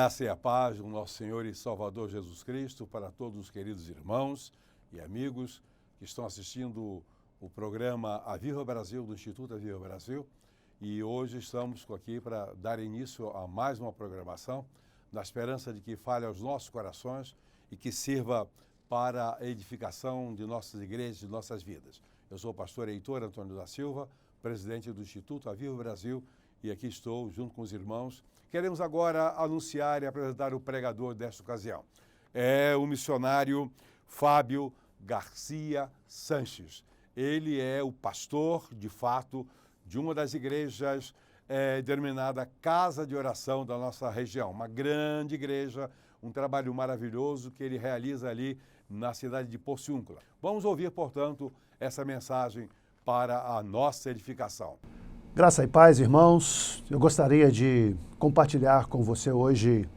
graça e a paz do nosso Senhor e Salvador Jesus Cristo para todos os queridos irmãos e amigos que estão assistindo o programa Aviva Brasil, do Instituto Aviva Brasil. E hoje estamos aqui para dar início a mais uma programação, na esperança de que fale aos nossos corações e que sirva para a edificação de nossas igrejas, de nossas vidas. Eu sou o pastor Heitor Antônio da Silva, presidente do Instituto Aviva Brasil, e aqui estou junto com os irmãos. Queremos agora anunciar e apresentar o pregador desta ocasião. É o missionário Fábio Garcia Sanches. Ele é o pastor, de fato, de uma das igrejas denominada Casa de Oração da nossa região. Uma grande igreja, um trabalho maravilhoso que ele realiza ali na cidade de Porciúncula. Vamos ouvir, portanto, essa mensagem para a nossa edificação. Graça e paz, irmãos. Eu gostaria de compartilhar com você hoje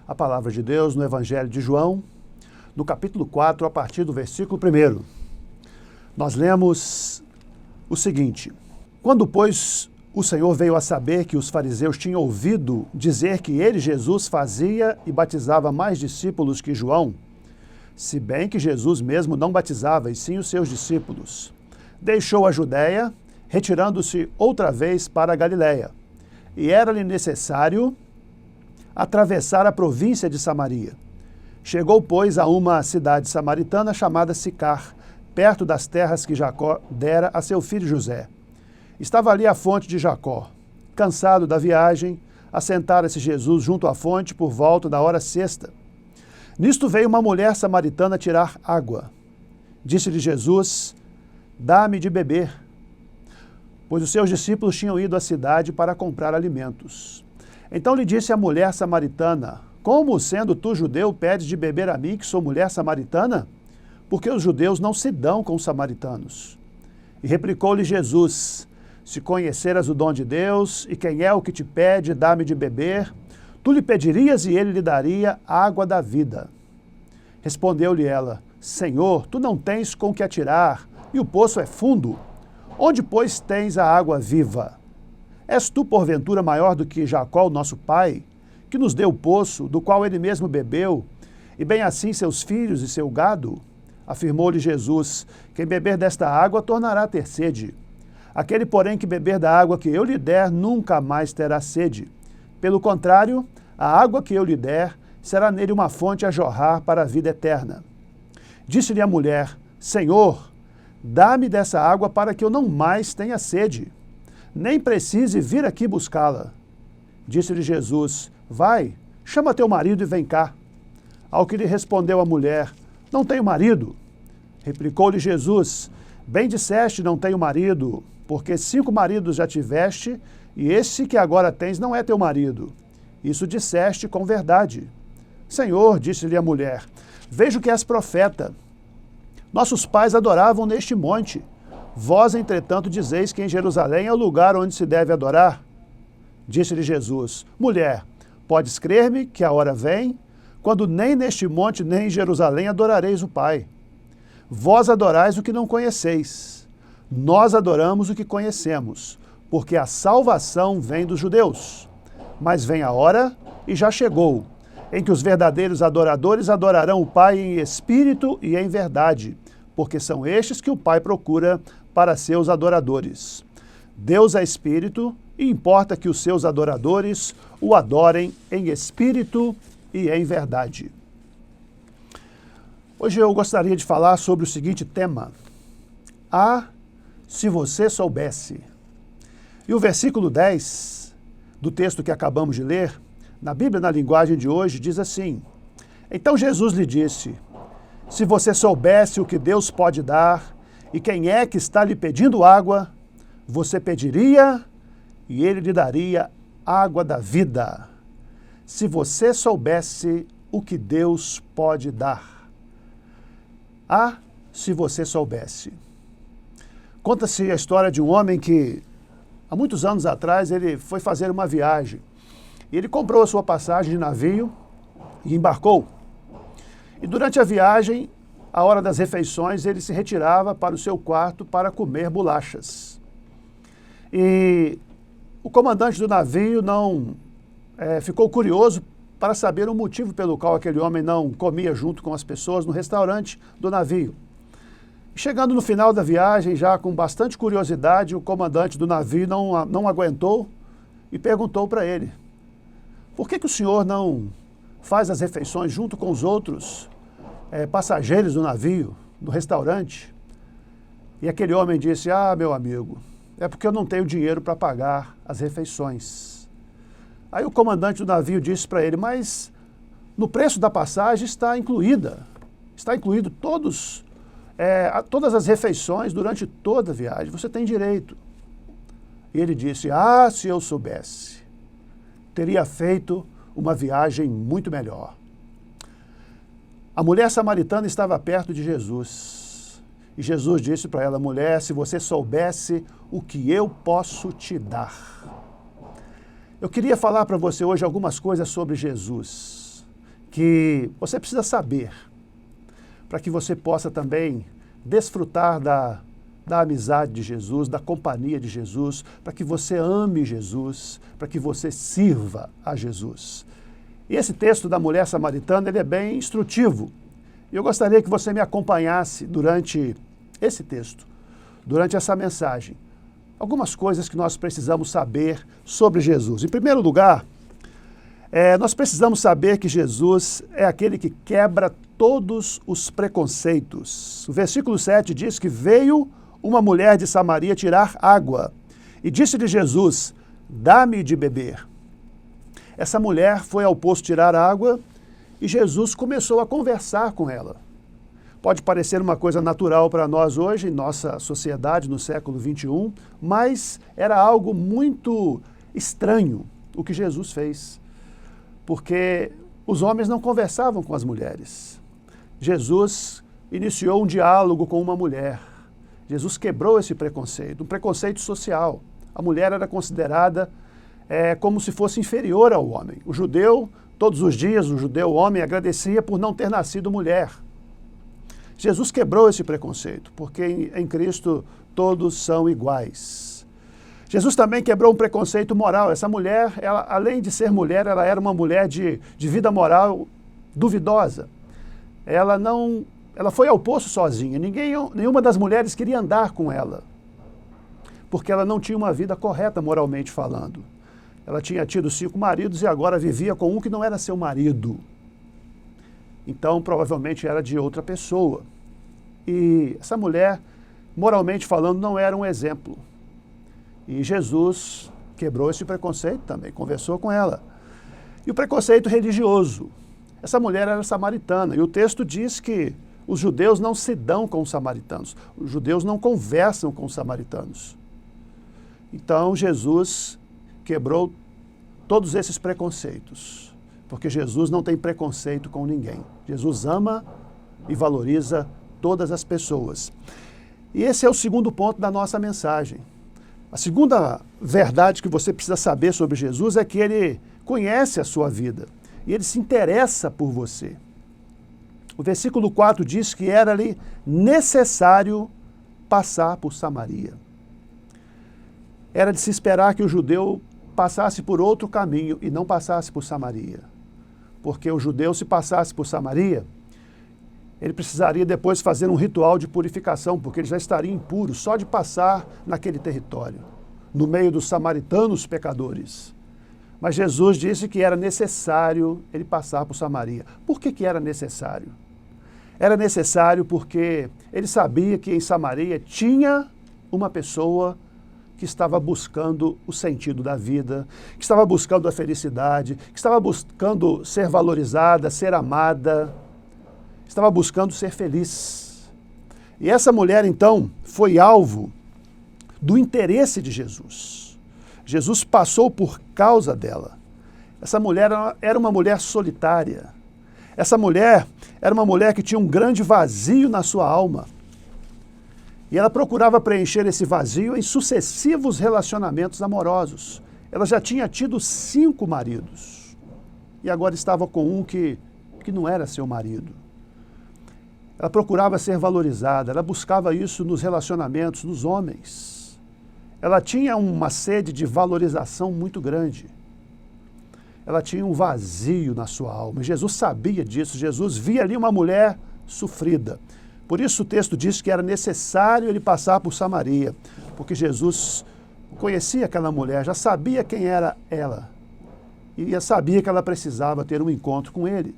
a palavra de Deus no Evangelho de João, no capítulo 4, a partir do versículo 1. Nós lemos o seguinte: Quando, pois, o Senhor veio a saber que os fariseus tinham ouvido dizer que ele, Jesus, fazia e batizava mais discípulos que João, se bem que Jesus mesmo não batizava, e sim os seus discípulos, deixou a Judéia, retirando-se outra vez para a Galiléia. E era-lhe necessário atravessar a província de Samaria. Chegou, pois, a uma cidade samaritana chamada Sicar, perto das terras que Jacó dera a seu filho José. Estava ali a fonte de Jacó. Cansado da viagem, assentara-se Jesus junto à fonte por volta da hora sexta. Nisto veio uma mulher samaritana tirar água. Disse-lhe Jesus: Dá-me de beber. Pois os seus discípulos tinham ido à cidade para comprar alimentos. Então lhe disse a mulher samaritana: Como, sendo tu judeu, pedes de beber a mim, que sou mulher samaritana? Porque os judeus não se dão com os samaritanos. E replicou-lhe Jesus: Se conheceras o dom de Deus, e quem é o que te pede, dá-me de beber, tu lhe pedirias e ele lhe daria água da vida. Respondeu-lhe ela: Senhor, tu não tens com que atirar, e o poço é fundo. Onde, pois, tens a água viva? És tu, porventura, maior do que Jacó, nosso pai, que nos deu o poço, do qual ele mesmo bebeu, e bem assim seus filhos e seu gado? Afirmou-lhe Jesus: Quem beber desta água tornará a ter sede. Aquele, porém, que beber da água que eu lhe der, nunca mais terá sede. Pelo contrário, a água que eu lhe der será nele uma fonte a jorrar para a vida eterna. Disse-lhe a mulher: Senhor, dá-me dessa água para que eu não mais tenha sede, nem precise vir aqui buscá-la. Disse-lhe Jesus: Vai, chama teu marido e vem cá. Ao que lhe respondeu a mulher: Não tenho marido. Replicou-lhe Jesus: Bem disseste, não tenho marido, porque 5 maridos já tiveste, e esse que agora tens não é teu marido. Isso disseste com verdade. Senhor, disse-lhe a mulher, vejo que és profeta. Nossos pais adoravam neste monte. Vós, entretanto, dizeis que em Jerusalém é o lugar onde se deve adorar. Disse-lhe Jesus: Mulher, podes crer-me que a hora vem, quando nem neste monte nem em Jerusalém adorareis o Pai. Vós adorais o que não conheceis. Nós adoramos o que conhecemos, porque a salvação vem dos judeus. Mas vem a hora, e já chegou, em que os verdadeiros adoradores adorarão o Pai em espírito e em verdade, porque são estes que o Pai procura para seus adoradores. Deus é espírito, e importa que os seus adoradores o adorem em espírito e em verdade. Hoje eu gostaria de falar sobre o seguinte tema: se você soubesse. E o versículo 10 do texto que acabamos de ler, na Bíblia, na linguagem de hoje, diz assim: Então Jesus lhe disse: Se você soubesse o que Deus pode dar e quem é que está lhe pedindo água, você pediria e ele lhe daria água da vida. Se você soubesse o que Deus pode dar. Se você soubesse. Conta-se a história de um homem que, há muitos anos atrás, ele foi fazer uma viagem. E ele comprou a sua passagem de navio e embarcou. E durante a viagem, à hora das refeições, ele se retirava para o seu quarto para comer bolachas. E o comandante do navio ficou curioso para saber o motivo pelo qual aquele homem não comia junto com as pessoas no restaurante do navio. Chegando no final da viagem, já com bastante curiosidade, o comandante do navio não aguentou e perguntou para ele: por que o senhor não faz as refeições junto com os outros passageiros do navio, do restaurante? E aquele homem disse: ah, meu amigo, é porque eu não tenho dinheiro para pagar as refeições. Aí o comandante do navio disse para ele: mas no preço da passagem está incluído todas as refeições durante toda a viagem, você tem direito. E ele disse: ah, se eu soubesse, teria feito uma viagem muito melhor. A mulher samaritana estava perto de Jesus. E Jesus disse para ela: mulher, se você soubesse o que eu posso te dar. Eu queria falar para você hoje algumas coisas sobre Jesus, que você precisa saber, para que você possa também desfrutar da amizade de Jesus, da companhia de Jesus, para que você ame Jesus, para que você sirva a Jesus. E esse texto da mulher samaritana, ele é bem instrutivo. Eu gostaria que você me acompanhasse durante esse texto, durante essa mensagem. Algumas coisas que nós precisamos saber sobre Jesus. Em primeiro lugar, nós precisamos saber que Jesus é aquele que quebra todos os preconceitos. O versículo 7 diz que veio uma mulher de Samaria tirar água e disse-lhe Jesus: dá-me de beber. Essa mulher foi ao poço tirar água e Jesus começou a conversar com ela. Pode parecer uma coisa natural para nós hoje, em nossa sociedade, no século XXI, mas era algo muito estranho o que Jesus fez, porque os homens não conversavam com as mulheres. Jesus iniciou um diálogo com uma mulher. Jesus quebrou esse preconceito, um preconceito social. A mulher era considerada como se fosse inferior ao homem. O judeu, todos os dias, o judeu homem agradecia por não ter nascido mulher. Jesus quebrou esse preconceito, porque em Cristo todos são iguais. Jesus também quebrou um preconceito moral. Essa mulher, ela, além de ser mulher, ela era uma mulher de vida moral duvidosa. Ela foi ao poço sozinha. Nenhuma das mulheres queria andar com ela, porque ela não tinha uma vida correta moralmente falando. Ela tinha tido 5 maridos e agora vivia com um que não era seu marido. Então, provavelmente era de outra pessoa. E essa mulher, moralmente falando, não era um exemplo. E Jesus quebrou esse preconceito também, conversou com ela. E o preconceito religioso. Essa mulher era samaritana, e o texto diz que os judeus não se dão com os samaritanos. Os judeus não conversam com os samaritanos. Então, Jesus quebrou todos esses preconceitos, porque Jesus não tem preconceito com ninguém. Jesus ama e valoriza todas as pessoas. E esse é o segundo ponto da nossa mensagem. A segunda verdade que você precisa saber sobre Jesus é que ele conhece a sua vida e ele se interessa por você. O versículo 4 diz que era-lhe necessário passar por Samaria. Era de se esperar que o judeu passasse por outro caminho e não passasse por Samaria. Porque o judeu, se passasse por Samaria, ele precisaria depois fazer um ritual de purificação, porque ele já estaria impuro só de passar naquele território, no meio dos samaritanos pecadores. Mas Jesus disse que era necessário ele passar por Samaria. Por que era necessário? Era necessário porque ele sabia que em Samaria tinha uma pessoa que estava buscando o sentido da vida, que estava buscando a felicidade, que estava buscando ser valorizada, ser amada, estava buscando ser feliz. E essa mulher, então, foi alvo do interesse de Jesus. Jesus passou por causa dela. Essa mulher era uma mulher solitária. Essa mulher era uma mulher que tinha um grande vazio na sua alma. E ela procurava preencher esse vazio em sucessivos relacionamentos amorosos. Ela já tinha tido 5 maridos. E agora estava com um que não era seu marido. Ela procurava ser valorizada, ela buscava isso nos relacionamentos dos homens. Ela tinha uma sede de valorização muito grande. ela tinha um vazio na sua alma. Jesus sabia disso, Jesus via ali uma mulher sofrida. Por isso o texto diz que era necessário ele passar por Samaria, porque Jesus conhecia aquela mulher, já sabia quem era ela, e já sabia que ela precisava ter um encontro com ele.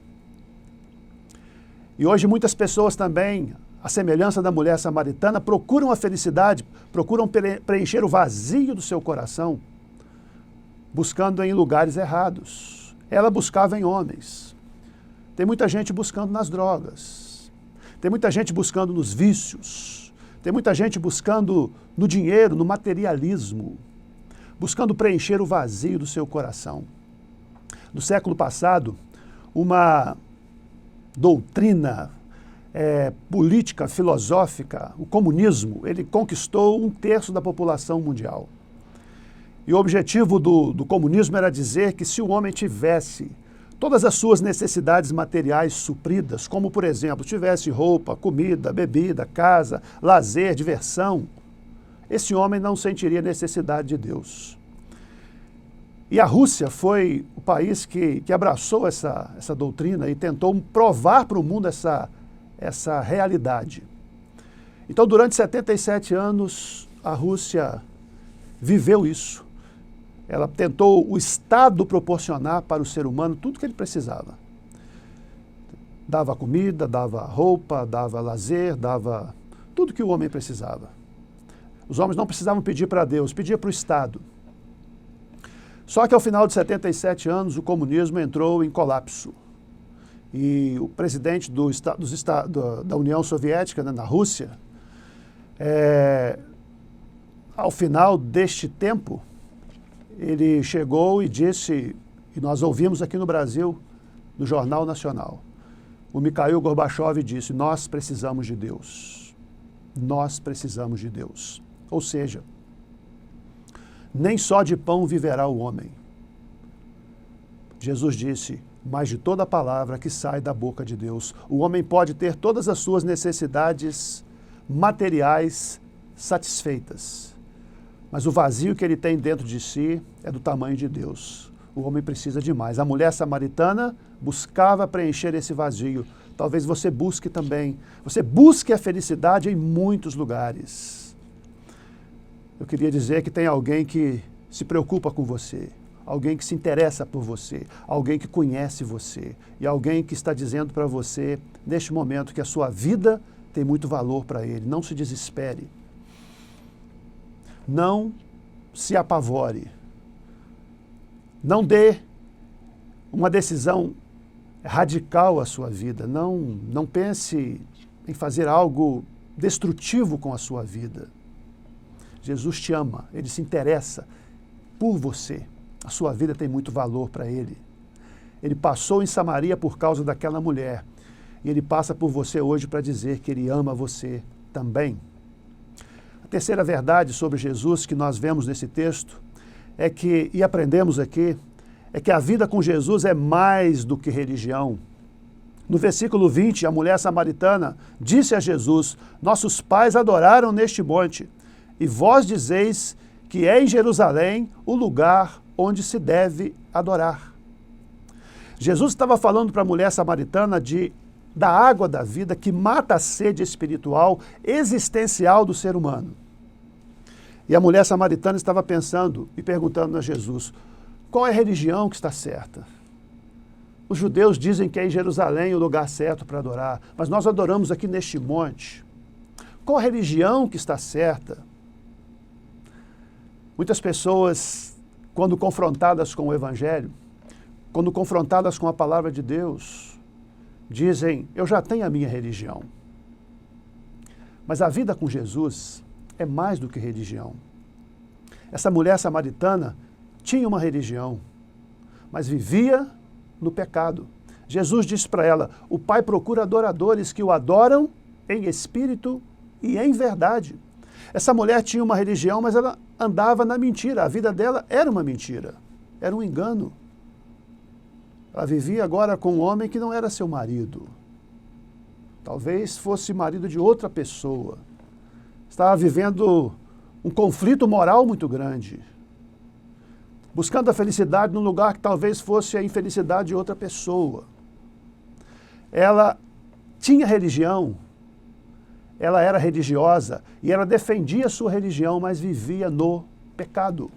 E hoje muitas pessoas também, à semelhança da mulher samaritana, procuram a felicidade, procuram preencher o vazio do seu coração, buscando em lugares errados. Ela buscava em homens. Tem muita gente buscando nas drogas. Tem muita gente buscando nos vícios. Tem muita gente buscando no dinheiro, no materialismo, buscando preencher o vazio do seu coração. No século passado, uma doutrina política, filosófica, o comunismo, ele conquistou 1/3 da população mundial. E o objetivo do comunismo era dizer que se o homem tivesse todas as suas necessidades materiais supridas, como, por exemplo, tivesse roupa, comida, bebida, casa, lazer, diversão, esse homem não sentiria necessidade de Deus. E a Rússia foi o país que abraçou essa doutrina e tentou provar para o mundo essa realidade. Então, durante 77 anos, a Rússia viveu isso. Ela tentou o Estado proporcionar para o ser humano tudo que ele precisava. Dava comida, dava roupa, dava lazer, dava tudo que o homem precisava. Os homens não precisavam pedir para Deus, pedia para o Estado. Só que ao final de 77 anos, o comunismo entrou em colapso. E o presidente da União Soviética, né, na Rússia, ao final deste tempo, ele chegou e disse, e nós ouvimos aqui no Brasil, no Jornal Nacional, o Mikhail Gorbachev disse, nós precisamos de Deus. Nós precisamos de Deus. Ou seja, nem só de pão viverá o homem. Jesus disse, mas de toda a palavra que sai da boca de Deus. O homem pode ter todas as suas necessidades materiais satisfeitas, mas o vazio que ele tem dentro de si é do tamanho de Deus. O homem precisa de mais. A mulher samaritana buscava preencher esse vazio. Talvez você busque também. Você busque a felicidade em muitos lugares. Eu queria dizer que tem alguém que se preocupa com você, alguém que se interessa por você, alguém que conhece você e alguém que está dizendo para você, neste momento, que a sua vida tem muito valor para ele. Não se desespere. Não se apavore. Não dê uma decisão radical à sua vida. Não pense em fazer algo destrutivo com a sua vida. Jesus te ama, ele se interessa por você. A sua vida tem muito valor para ele. Ele passou em Samaria por causa daquela mulher. E ele passa por você hoje para dizer que ele ama você também. A terceira verdade sobre Jesus que nós vemos nesse texto e aprendemos aqui, é que a vida com Jesus é mais do que religião. No versículo 20, a mulher samaritana disse a Jesus, nossos pais adoraram neste monte, e vós dizeis que é em Jerusalém o lugar onde se deve adorar. Jesus estava falando para a mulher samaritana da água da vida que mata a sede espiritual, existencial do ser humano. E a mulher samaritana estava pensando e perguntando a Jesus, qual é a religião que está certa? Os judeus dizem que é em Jerusalém o lugar certo para adorar, mas nós adoramos aqui neste monte. Qual a religião que está certa? Muitas pessoas, quando confrontadas com o Evangelho, quando confrontadas com a palavra de Deus, dizem, eu já tenho a minha religião. Mas a vida com Jesus é mais do que religião. Essa mulher samaritana tinha uma religião, mas vivia no pecado. Jesus disse para ela, o Pai procura adoradores que o adoram em espírito e em verdade. Essa mulher tinha uma religião, mas ela andava na mentira. A vida dela era uma mentira, era um engano. Ela vivia agora com um homem que não era seu marido. Talvez fosse marido de outra pessoa. Estava vivendo um conflito moral muito grande. buscando a felicidade num lugar que talvez fosse a infelicidade de outra pessoa. Ela tinha religião, ela era religiosa e ela defendia a sua religião, mas vivia no pecado.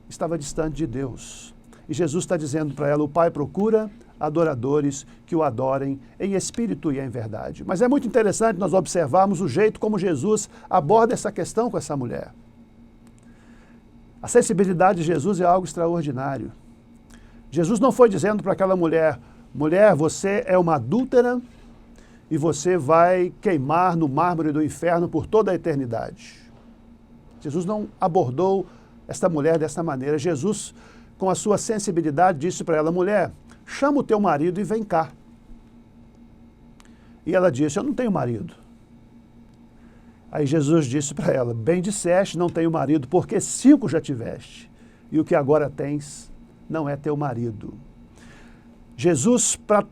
Estava distante de Deus. E Jesus está dizendo para ela, o Pai procura adoradores que o adorem em espírito e em verdade. Mas é muito interessante nós observarmos o jeito como Jesus aborda essa questão com essa mulher. A sensibilidade de Jesus é algo extraordinário. Jesus não foi dizendo para aquela mulher, mulher, você é uma adúltera e você vai queimar no mármore do inferno por toda a eternidade. Jesus não abordou esta mulher desta maneira. Jesus, com a sua sensibilidade, disse para ela, mulher, chama o teu marido e vem cá. E ela disse, eu não tenho marido. Aí Jesus disse para ela, bem disseste, não tenho marido, porque 5 já tiveste, e o que agora tens não é teu marido. Jesus, para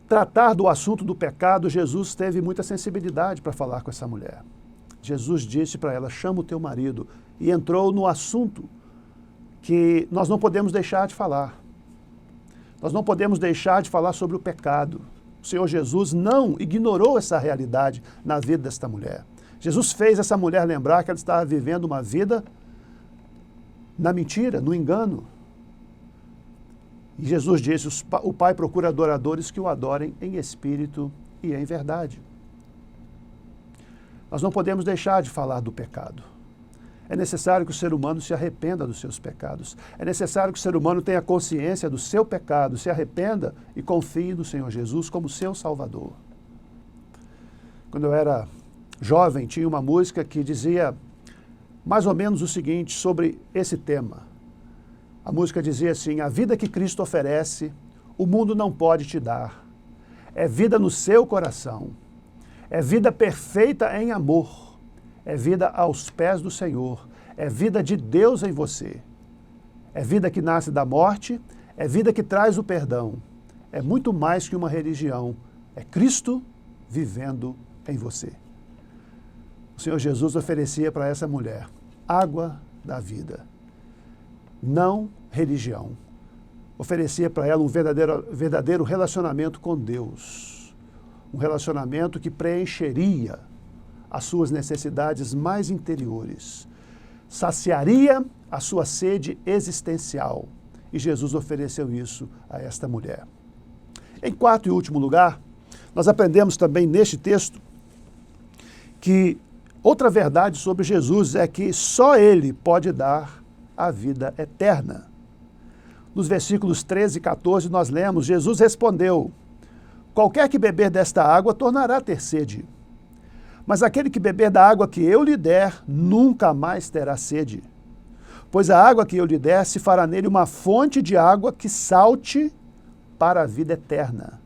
tratar do assunto do pecado, Jesus teve muita sensibilidade para falar com essa mulher. Jesus disse para ela, chama o teu marido, e entrou no assunto que nós não podemos deixar de falar. Nós não podemos deixar de falar sobre o pecado. O Senhor Jesus não ignorou essa realidade na vida desta mulher. Jesus fez essa mulher lembrar que ela estava vivendo uma vida na mentira, no engano. E Jesus disse, o Pai procura adoradores que o adorem em espírito e em verdade. Nós não podemos deixar de falar do pecado. É necessário que o ser humano se arrependa dos seus pecados. É necessário que o ser humano tenha consciência do seu pecado, se arrependa e confie no Senhor Jesus como seu Salvador. Quando eu era jovem, tinha uma música que dizia mais ou menos o seguinte sobre esse tema. A música dizia assim, a vida que Cristo oferece, o mundo não pode te dar. É vida no seu coração. É vida perfeita em amor. É vida aos pés do Senhor. É vida de Deus em você. É vida que nasce da morte. É vida que traz o perdão. É muito mais que uma religião. É Cristo vivendo em você. O Senhor Jesus oferecia para essa mulher água da vida. Não religião. Oferecia para ela um verdadeiro relacionamento com Deus. Um relacionamento que preencheria as suas necessidades mais interiores. Saciaria a sua sede existencial. E Jesus ofereceu isso a esta mulher. Em quarto e último lugar, nós aprendemos também neste texto que outra verdade sobre Jesus é que só Ele pode dar a vida eterna. Nos versículos 13 e 14 nós lemos, Jesus respondeu, qualquer que beber desta água tornará a ter sede. Mas aquele que beber da água que eu lhe der, nunca mais terá sede. Pois a água que eu lhe der se fará nele uma fonte de água que salte para a vida eterna.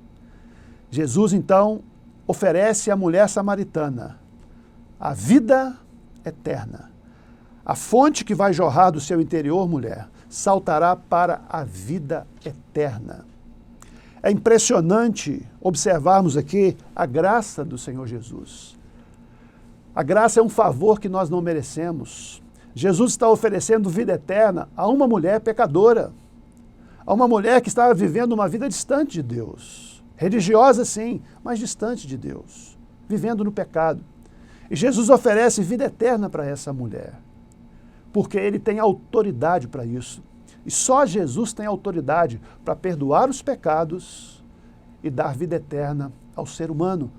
Jesus, então, oferece à mulher samaritana a vida eterna. A fonte que vai jorrar do seu interior, mulher, saltará para a vida eterna. É impressionante observarmos aqui a graça do Senhor Jesus. A graça é um favor que nós não merecemos. Jesus está oferecendo vida eterna a uma mulher pecadora, a uma mulher que estava vivendo uma vida distante de Deus. Religiosa, sim, mas distante de Deus, vivendo no pecado. E Jesus oferece vida eterna para essa mulher, porque Ele tem autoridade para isso. E só Jesus tem autoridade para perdoar os pecados e dar vida eterna ao ser humano.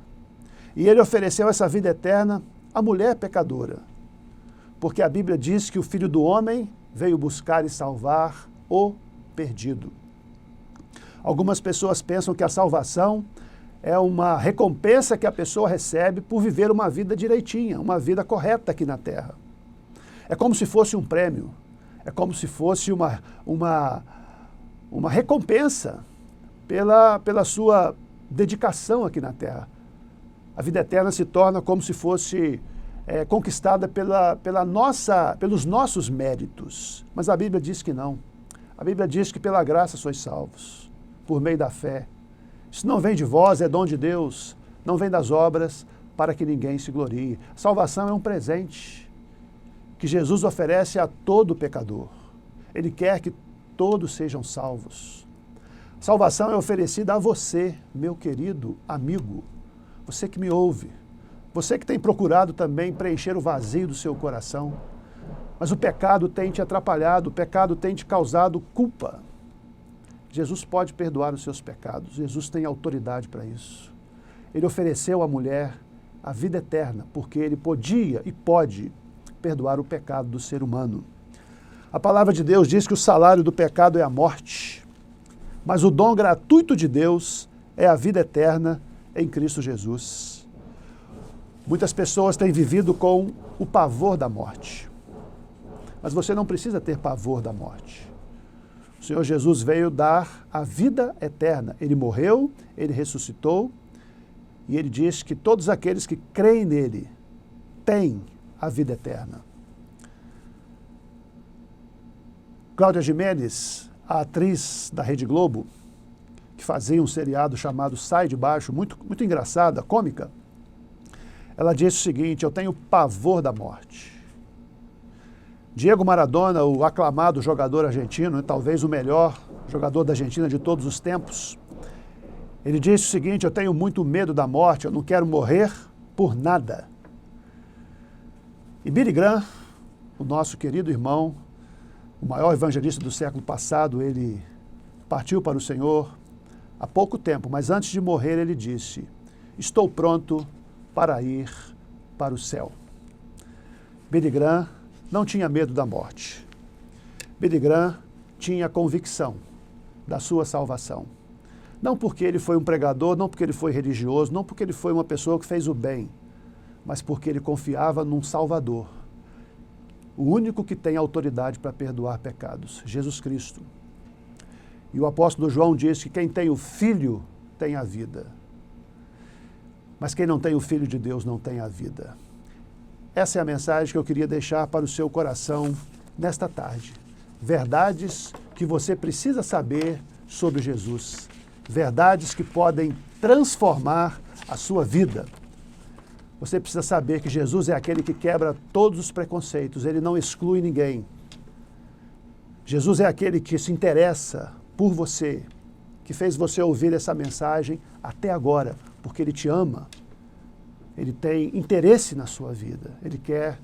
E Ele ofereceu essa vida eterna à mulher pecadora, porque a Bíblia diz que o Filho do Homem veio buscar e salvar o perdido. Algumas pessoas pensam que a salvação é uma recompensa que a pessoa recebe por viver uma vida direitinha, uma vida correta aqui na Terra. É como se fosse um prêmio, é como se fosse uma recompensa pela sua dedicação aqui na Terra. A vida eterna se torna como se fosse conquistada pelos nossos méritos. Mas a Bíblia diz que não. A Bíblia diz que pela graça sois salvos, por meio da fé. Isso não vem de vós, é dom de Deus. Não vem das obras, para que ninguém se glorie. Salvação é um presente que Jesus oferece a todo pecador. Ele quer que todos sejam salvos. Salvação é oferecida a você, meu querido amigo, você que me ouve, você que tem procurado também preencher o vazio do seu coração, mas o pecado tem te atrapalhado, o pecado tem te causado culpa. Jesus pode perdoar os seus pecados, Jesus tem autoridade para isso. Ele ofereceu à mulher a vida eterna, porque ele podia e pode perdoar o pecado do ser humano. A palavra de Deus diz que o salário do pecado é a morte, mas o dom gratuito de Deus é a vida eterna em Cristo Jesus. Muitas pessoas têm vivido com o pavor da morte, mas você não precisa ter pavor da morte. O Senhor Jesus veio dar a vida eterna. Ele morreu, ele ressuscitou e ele diz que todos aqueles que creem nele têm a vida eterna. Cláudia Gimenez, a atriz da Rede Globo, que fazia um seriado chamado Sai de Baixo, muito engraçada, cômica, ela disse o seguinte: eu tenho pavor da morte. Diego Maradona, o aclamado jogador argentino, talvez o melhor jogador da Argentina de todos os tempos, ele disse o seguinte: eu tenho muito medo da morte, eu não quero morrer por nada. E Billy Graham, o nosso querido irmão, o maior evangelista do século passado, ele partiu para o Senhor há pouco tempo, mas antes de morrer ele disse: estou pronto para ir para o céu. Billy Graham não tinha medo da morte. Billy Graham tinha convicção da sua salvação. Não porque ele foi um pregador, não porque ele foi religioso, não porque ele foi uma pessoa que fez o bem, mas porque ele confiava num Salvador, o único que tem autoridade para perdoar pecados, Jesus Cristo. E o apóstolo João diz que quem tem o Filho tem a vida, mas quem não tem o Filho de Deus não tem a vida. Essa é a mensagem que eu queria deixar para o seu coração nesta tarde. Verdades que você precisa saber sobre Jesus. Verdades que podem transformar a sua vida. Você precisa saber que Jesus é aquele que quebra todos os preconceitos, ele não exclui ninguém. Jesus é aquele que se interessa por você, que fez você ouvir essa mensagem até agora, porque ele te ama. Ele tem interesse na sua vida, ele quer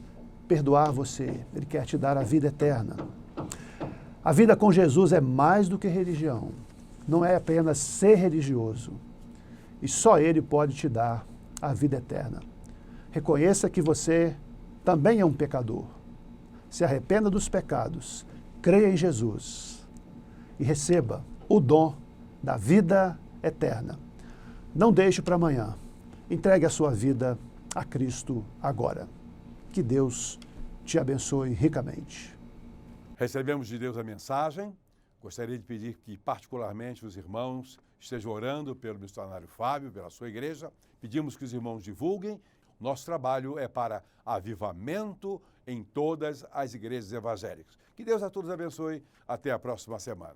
perdoar você, ele quer te dar a vida eterna. A vida com Jesus é mais do que religião, não é apenas ser religioso. E só ele pode te dar a vida eterna. Reconheça que você também é um pecador. Se arrependa dos pecados, creia em Jesus e receba o dom da vida eterna. Não deixe para amanhã. Entregue a sua vida a Cristo agora. Que Deus te abençoe ricamente. Recebemos de Deus a mensagem. Gostaria de pedir que, particularmente, os irmãos estejam orando pelo missionário Fábio, pela sua igreja. Pedimos que os irmãos divulguem. Nosso trabalho é para avivamento em todas as igrejas evangélicas. Que Deus a todos abençoe. Até a próxima semana.